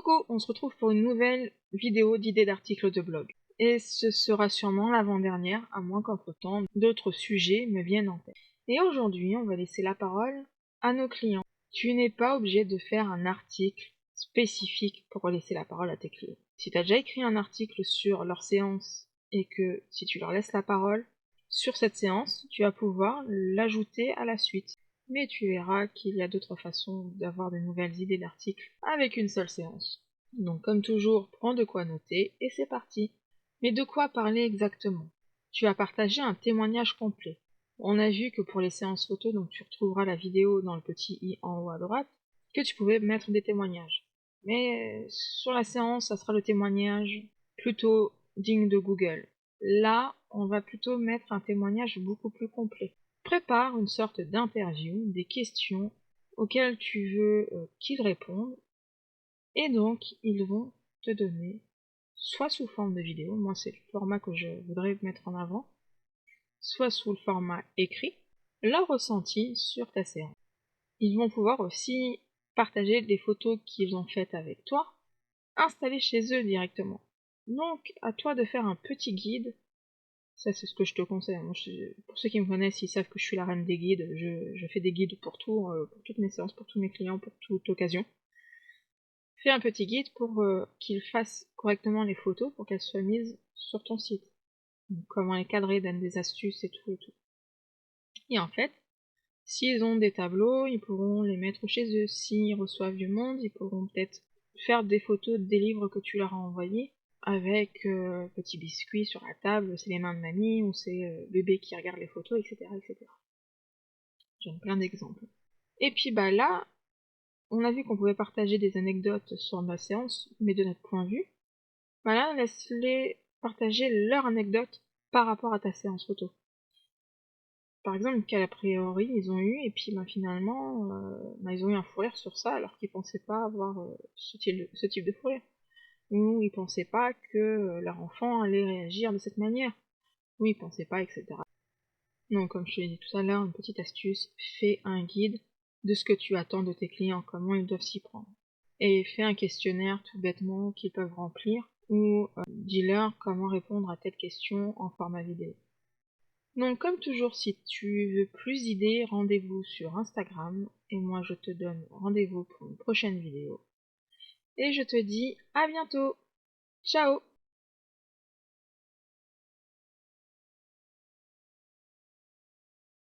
Coucou, on se retrouve pour une nouvelle vidéo d'idées d'articles de blog. Et ce sera sûrement l'avant-dernière, à moins qu'entre-temps, d'autres sujets me viennent en tête. Et aujourd'hui, on va laisser la parole à nos clients. Tu n'es pas obligé de faire un article spécifique pour laisser la parole à tes clients. Si tu as déjà écrit un article sur leur séance et que si tu leur laisses la parole sur cette séance, tu vas pouvoir l'ajouter à la suite. Mais tu verras qu'il y a d'autres façons d'avoir de nouvelles idées d'articles avec une seule séance. Donc comme toujours, prends de quoi noter et c'est parti. Mais de quoi parler exactement? Tu vas partager un témoignage complet. On a vu que pour les séances photos, donc tu retrouveras la vidéo dans le petit i en haut à droite, que tu pouvais mettre des témoignages. Mais sur la séance, ça sera le témoignage plutôt digne de Google. Là, on va plutôt mettre un témoignage beaucoup plus complet. Prépare une sorte d'interview, des questions auxquelles tu veux qu'ils répondent, et donc ils vont te donner, soit sous forme de vidéo, moi c'est le format que je voudrais mettre en avant, soit sous le format écrit, leur ressenti sur ta séance. Ils vont pouvoir aussi partager des photos qu'ils ont faites avec toi, installées chez eux directement. Donc à toi de faire un petit guide. Ça, c'est ce que je te conseille. Moi, pour ceux qui me connaissent, ils savent que je suis la reine des guides. Je fais des guides pour tout, pour toutes mes séances, pour tous mes clients, pour toute occasion. Fais un petit guide pour qu'ils fassent correctement les photos, pour qu'elles soient mises sur ton site. Donc, comment les cadrer, donne des astuces et tout et tout. Et en fait, s'ils ont des tableaux, ils pourront les mettre chez eux. S'ils reçoivent du monde, ils pourront peut-être faire des photos des livres que tu leur as envoyés, avec petits biscuits sur la table, c'est les mains de mamie, ou c'est bébé qui regarde les photos, etc. etc. J'en ai plein d'exemples. Et puis bah là, on a vu qu'on pouvait partager des anecdotes sur la séance, mais de notre point de vue. Bah là, laisse-les partager leur anecdote par rapport à ta séance photo. Par exemple, qu'a priori ils ont eu, et puis bah, finalement, ils ont eu un fou rire sur ça, alors qu'ils pensaient pas avoir ce type de fou rire. Ou ils pensaient pas que leur enfant allait réagir de cette manière. Ou ils pensaient pas, etc. Donc, comme je te l'ai dit tout à l'heure, une petite astuce, fais un guide de ce que tu attends de tes clients, comment ils doivent s'y prendre. Et fais un questionnaire tout bêtement qu'ils peuvent remplir, ou dis-leur comment répondre à telle question en format vidéo. Donc, comme toujours, si tu veux plus d'idées, rendez-vous sur Instagram, et moi je te donne rendez-vous pour une prochaine vidéo. Et je te dis à bientôt. Ciao!